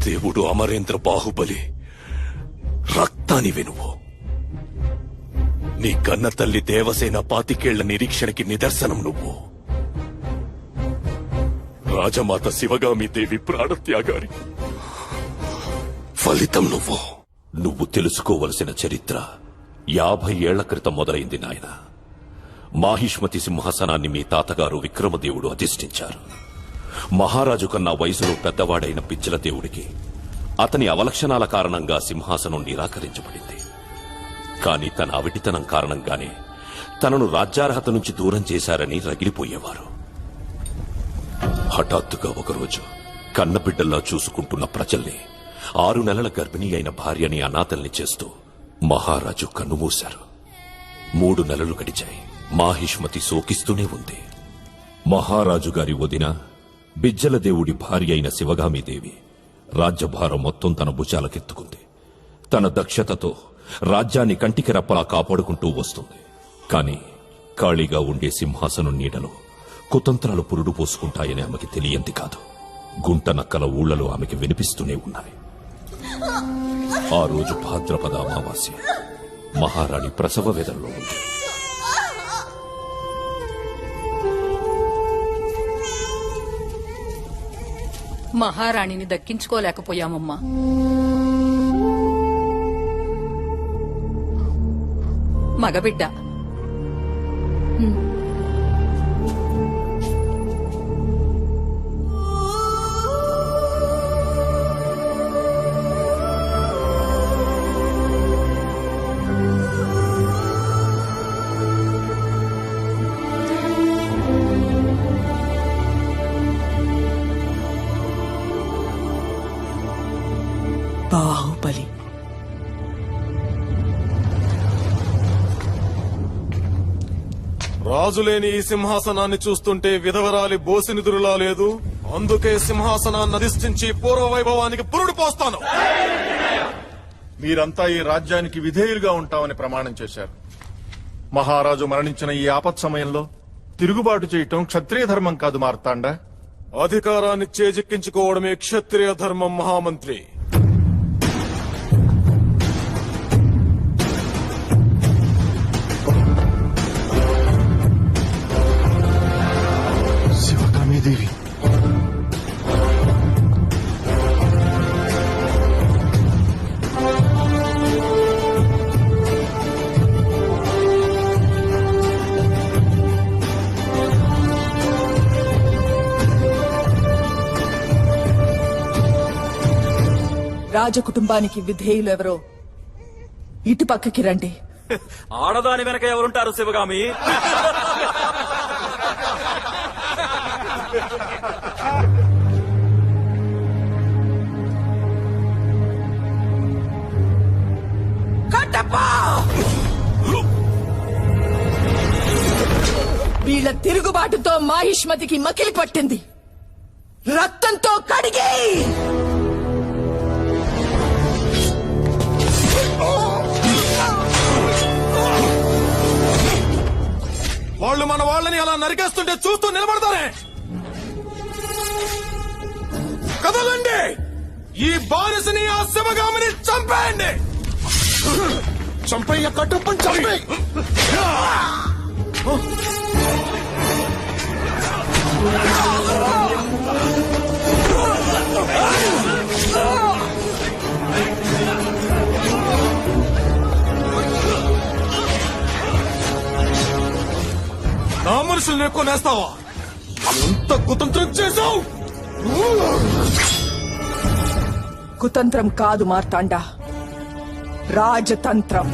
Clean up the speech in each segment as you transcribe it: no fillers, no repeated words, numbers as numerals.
దేవుడు అమరేంద్ర బాహుబలి రక్తాని వినువు. నీ కన్న తల్లి దేవసేన 25 నిరీక్షణకి నిదర్శనం నువ్వు. రాజమాత శివగామి దేవి ప్రాణత్యాగారి ఫలితం నువ్వు. నువ్వు తెలుసుకోవలసిన చరిత్ర 50 ఏళ్ల క్రితం మొదలైంది నాయన. మాహిష్మతి సింహాసనాన్ని మీ తాతగారు విక్రమదేవుడు అధిష్ఠించారు. మహారాజు కన్నా వయసులో పెద్దవాడైన పిచ్చల దేవుడికి అతని అవలక్షణాల కారణంగా సింహాసనం నిరాకరించబడింది. కాని తన అవిటితనం కారణంగానే తనను రాజ్యార్హత నుంచి దూరం చేశారని రగిలిపోయేవారు. హఠాత్తుగా ఒకరోజు కన్నబిడ్డల్లా చూసుకుంటున్న ప్రజల్ని 6 నెలల గర్భిణీ అయిన భార్యని అనాథల్ని చేస్తూ మహారాజు కన్నుమూశారు. 3 నెలలు గడిచాయి. మాహిష్మతి శోకిస్తూనే ఉంది. మహారాజు గారి వదిన బిజ్జల దేవుడి భార్య అయిన శివగామీదేవి రాజ్యభారం మొత్తం తన భుజాలకెత్తుకుంది. తన దక్షతతో రాజ్యాన్ని కంటికి రెప్పలా కాపాడుకుంటూ వస్తుంది. కాని ఖాళీగా ఉండే సింహాసనం నీడలో కుతంత్రాలు పురుడు పోసుకుంటాయని ఆమెకి తెలియంది కాదు. గుంట నక్కల ఊళ్లలో ఆమెకి వినిపిస్తూనే ఉన్నాయి. ఆ రోజు భాద్రపద అమావాస్య. మహారాణి ప్రసవ వేదనలో ఉంది. మహారాణిని దక్కించుకోలేకపోయామమ్మా. మగబిడ్డ. బాహుబలి. రాజులేని ఈ సింహాసనాన్ని చూస్తుంటే విధవరాలి బోసినిదురులా లేదు. అందుకే సింహాసనాన్ని అధిష్ఠించి పూర్వ వైభవానికి పురుడు పోస్తాను. మీరంతా ఈ రాజ్యానికి విధేయులుగా ఉంటామని ప్రమాణం చేశారు. మహారాజు మరణించిన ఈ ఆపత్ సమయంలో తిరుగుబాటు చేయటం క్షత్రియ ధర్మం కాదు మార్తాండ. అధికారాన్ని చేజిక్కించుకోవడమే క్షత్రియ ధర్మం మహామంత్రి. శివగామీదేవి రాజకుటుంబానికి విధేయులు ఎవరో ఇటు పక్కకి రండి. ఆడదాని వెనక ఎవరుంటారు శివగామి? వీళ్ళ తిరుగుబాటుతో మాహిష్మతికి మకిలి పట్టింది. రక్తంతో కడిగి వాళ్ళు మన వాళ్ళని అలా నరికేస్తుంటే చూస్తూ నిలబడతారే? కదలండి, ఈ బానిసని ఆ శివగామిని చంపేయండి. చంపయ్య కట్టుప్పని చంపే. నా మనుషుల్ని ఎక్కువ నేస్తావా? ఎంత కుతంత్రం చేశావు? కుతంత్రం కాదు మార్తాండ, రాజతంత్రం.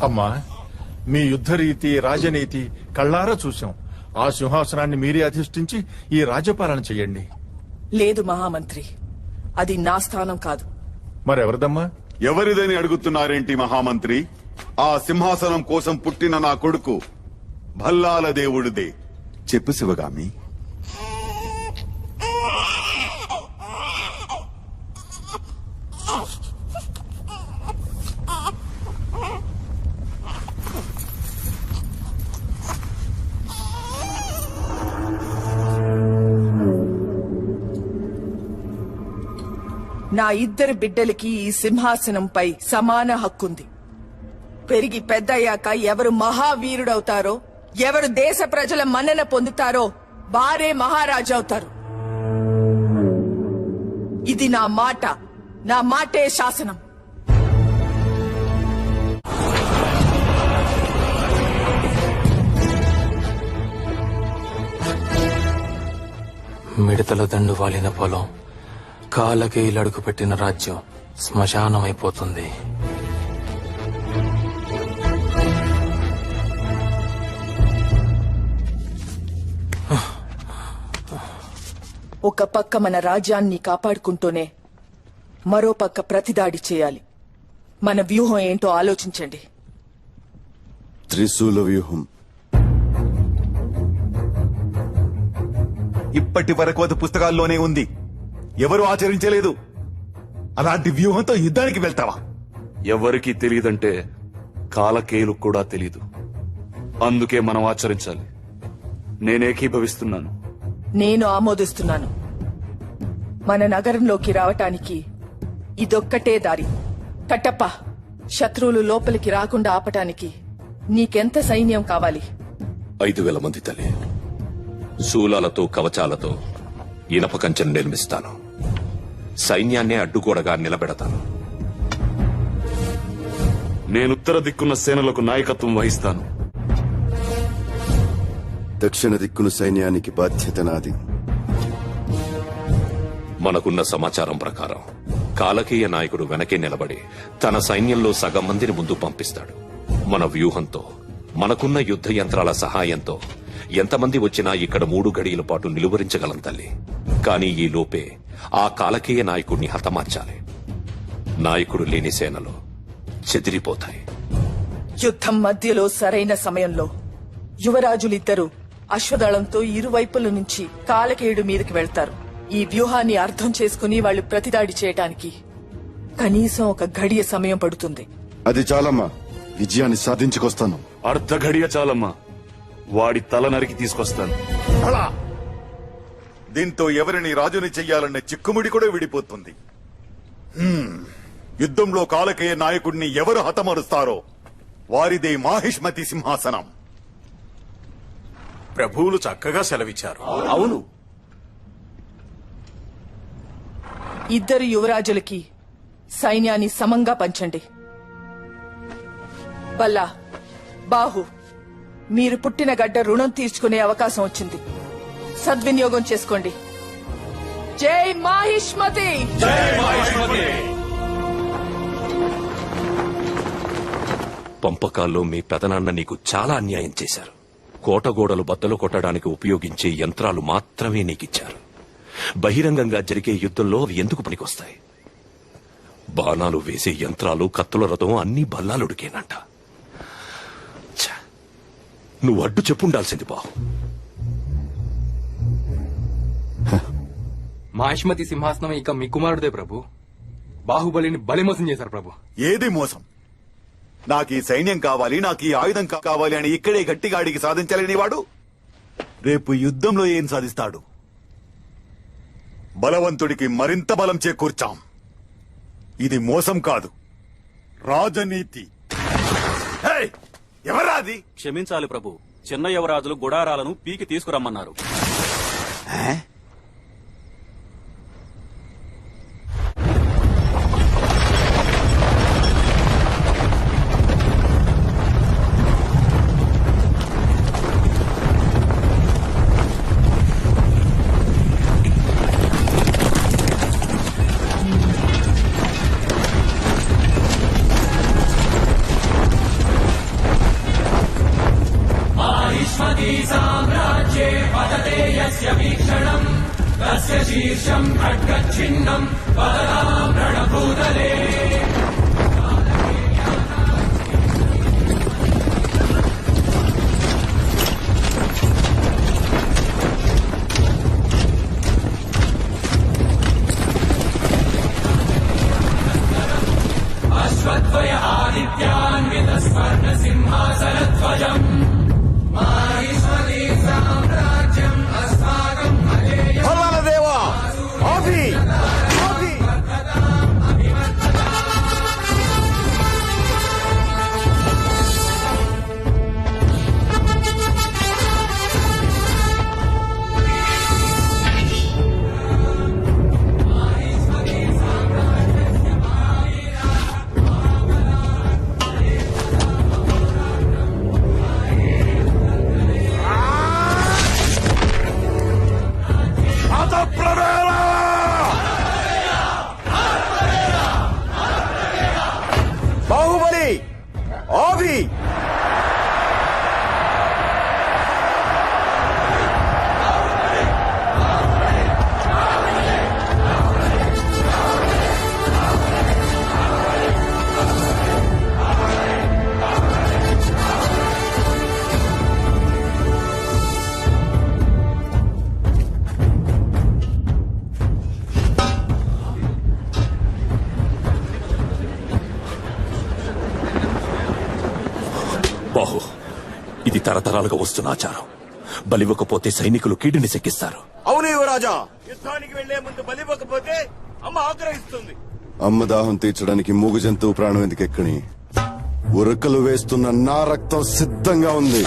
అమ్మా, మీ యుద్ధరీతి రాజనీతి కళ్ళారా చూశాం. ఆ సింహాసనాన్ని మీరే అధిష్ఠించి ఈ రాజ్యపాలన చెయ్యండి. లేదు మహామంత్రి, అది నా స్థానం కాదు. మరెవరిదమ్మా? ఎవరిదని అడుగుతున్నారేంటి మహామంత్రి? ఆ సింహాసనం కోసం పుట్టిన నా కొడుకు భల్లాల దేవుడిదే. చెప్పు శివగామి. నా ఇద్దరు బిడ్డలకి ఈ సింహాసనంపై సమాన హక్కుంది. పెరిగి పెద్దయ్యాక ఎవరు మహావీరుడవుతారో, ఎవరు దేశ ప్రజల మన్నన పొందుతారో వారే మహారాజు అవుతారు. ఇది నా మాట, నా మాటే శాసనం. మిడతల దండు వాలిన పొలం, కాలకేయులడుగు పెట్టిన రాజ్యం శ్మశానమైపోతుంది. ఒక పక్క మన రాజ్యాన్ని కాపాడుకుంటూనే మరో పక్క ప్రతిదాడి చేయాలి. మన వ్యూహం ఏంటో ఆలోచించండి. త్రిశూల వ్యూహం. ఇప్పటి వరకు అది పుస్తకాల్లోనే ఉంది, ఎవరు ఆచరించలేదు. అలాంటి వ్యూహంతో యుద్ధానికి వెళ్తావా? ఎవరికి తెలియదంటే కాలకేయులు కూడా తెలీదు. అందుకే మనం ఆచరించాలి. నేనేకీభవిస్తున్నాను. నేను ఆమోదిస్తున్నాను. మన నగరంలోకి రావటానికి ఇదొక్కటే దారి. కట్టప్ప, శత్రువులు లోపలికి రాకుండా ఆపటానికి నీకెంత సైన్యం కావాలి? 5,000 మంది తల్లి. శూలాలతో కవచాలతో ఇనప కంచెను నిర్మిస్తాను. సైన్యాన్నే అడ్డుగోడగా నిలబెడతాను. నేనుత్తర దిక్కున్న సేనలకు నాయకత్వం వహిస్తాను. దక్షిణ దిక్కున సైన్యానికి బాధ్యత నాది. మనకున్న సమాచారం ప్రకారం కాలకేయ నాయకుడు వెనకే నిలబడి తన సైన్యంలో సగం మందిని ముందు పంపిస్తాడు. మన వ్యూహంతో, మనకున్న యుద్ధ యంత్రాల సహాయంతో ఎంతమంది వచ్చినా ఇక్కడ 3 గడియల పాటు నిలువరించగలం తల్లి. కానీ ఈ లోపే ఆ కాలకేయ నాయకుడిని హతమార్చాలి. నాయకుడు లేని సేనలు చెదిరిపోతాయి. యుద్ధం మధ్యలో సరైన సమయంలో యువరాజులిద్దరూ అశ్వదళంతో ఇరువైపుల నుంచి కాలకేయుడు మీదకి వెళ్తారు. ఈ వ్యూహాన్ని అర్థం చేసుకుని వాళ్ళు ప్రతిదాడి చేయటానికి కనీసం ఒక గడియ సమయం పడుతుంది. అది చాలమ్మా, విజయాన్ని సాధించుకొస్తాను. అర్ధ గడియ చాలమ్మా, వాడి తల నరికి తీసుకొస్తాను. అలా దీంతో ఎవరిని రాజుని చెయ్యాలన్న చిక్కుముడి కూడా విడిపోతుంది. యుద్ధంలో కాలకేయ నాయకుడిని ఎవరు హతమరుస్తారో వారిదే మాహిష్మతి సింహాసనం. ప్రభువులు చక్కగా సెలవిచ్చారు. అవును, ఇద్దరు యువరాజులకి సైన్యాన్ని సమంగా పంచండి. బల్లా, బాహు, మీరు పుట్టిన గడ్డ రుణం తీర్చుకునే అవకాశం వచ్చింది. సద్వినియోగం చేసుకోండి. జై మాహిష్మతి! పంపకాల్లో మీ పెదనాన్న నీకు చాలా అన్యాయం చేశారు. కోటగోడలు బద్దలు కొట్టడానికి ఉపయోగించే యంత్రాలు మాత్రమే నీకిచ్చారు. బహిరంగంగా జరిగే యుద్ధంలో అవి ఎందుకు పనికొస్తాయి? బాణాలు వేసే యంత్రాలు, కత్తుల రథం అన్నీ బల్లాలుడికేనంట. నువ్వు అడ్డు చెప్పుండాల్సింది బాహు. మాహిష్మతి సింహాసనం ఇక మీ కుమారుడే ప్రభు. బాహుబలిని బలి మోసం చేశారు ప్రభు. ఏది మోసం? నాకు ఈ సైన్యం కావాలి, నాకు ఈ ఆయుధం కావాలి అని ఇక్కడే గట్టిగా అడిగి సాధించలేని వాడు రేపు యుద్ధంలో ఏం సాధిస్తాడు? బలవంతుడికి మరింత బలం చేకూర్చాం. ఇది మోసం కాదు, రాజనీతి. ఎవరాది? క్షమించాలి ప్రభు, చిన్న యువరాజులు గుడారాలను పీకి తీసుకురమ్మన్నారు. దేవా, ఆఫీ! ఆఫీ! ఇది తరతరాలుగా వస్తున్న ఆచారం. బలివ్వకపోతే సైనికులు కీడుని శకిస్తారు. అవును యువరాజా, యుద్ధానికి వెళ్లే ముందు బలివ్వకపోతే అమ్మ ఆగ్రహిస్తుంది. అమ్మ దాహం తీర్చడానికి మూగు జంతువు ప్రాణం ఎందుకెక్కని? ఉరకలు వేస్తున్న నా రక్తం సిద్ధంగా ఉంది.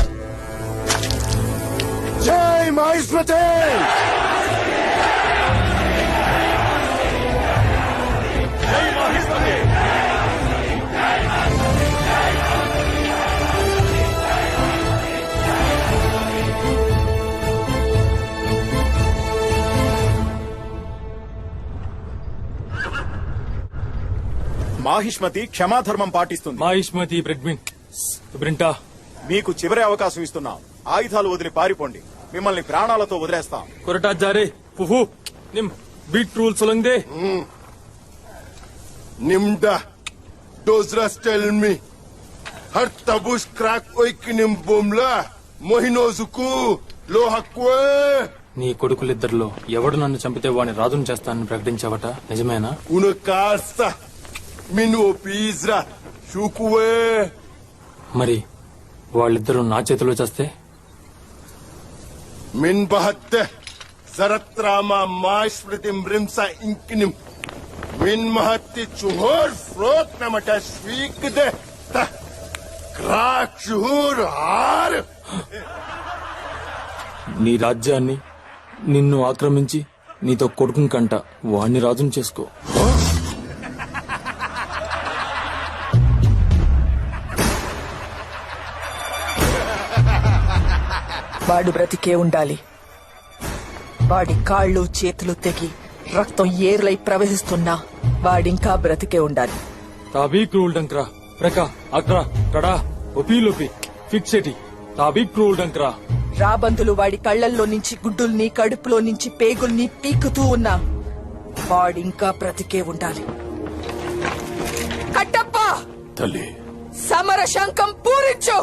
జై మహిష్మతి! మాహిష్మతి క్షమాధర్మం పాటిస్తుంది. మాహిష్మతి బ్రింటా మీకు చివరి అవకాశం ఇస్తున్నాం. ఆయుధాలు వదిలి పారిపోండి. మిమ్మల్ని ప్రాణాలతో వదిలేస్తాం. కొరటా జారే పుహు నిమ్ బీట్ రూల్ సొలంగే. నిమ్డా డోజ్రస్ టెల్ మీ హర్ తబుష్ క్రాక్ ఓయికినిం బొమ్లా మొహినోజుకు లోహక్వే. నీ కొడుకులిద్దరిలో ఎవడు నన్ను చంపితే వాడిని రాజును చేస్తానని ప్రకటించావట, నిజమేనా? ఉను కాస్త మిను పీజ్రా షుకువే. మరి వాళ్ళిద్దరూ నా చేతిలో చేస్తే? మిన్ బహత్తే జరత్రామా మాష్మృతి మ్రింసా ఇంకినిం మిన్ మహత్తి చుహోర్ ఫ్రోత్ నమట స్వీక్దే క్రాక్ షుహూర్ హార్. నీ రాజ్యాన్ని నిన్ను ఆక్రమించి నీతో కొడుకుని కంట వాణ్ణి రాజును చేసుకో. వాడు బ్రతికే ఉండాలి. వాడి కాళ్ళు చేతులు తెగి రక్తం ఏరులై ప్రవహిస్తున్నా వాడింకా బ్రతికే ఉండాలి. తాబీక్ రూల్ డంక్రా ప్రకా అక్రా కడా ఒపీలోపి ఫిక్సెటి తాబీక్ రూల్ డంక్రా. రాబందులు వాడి కళ్లల్లో నుంచి గుడ్డుల్ని కడుపులో నుంచి పేగుల్ని పీకుతూ ఉన్నా వాడింకా బ్రతికే ఉండాలి. కట్టప్ప తల్లి, సమర శంఖం పూరించు.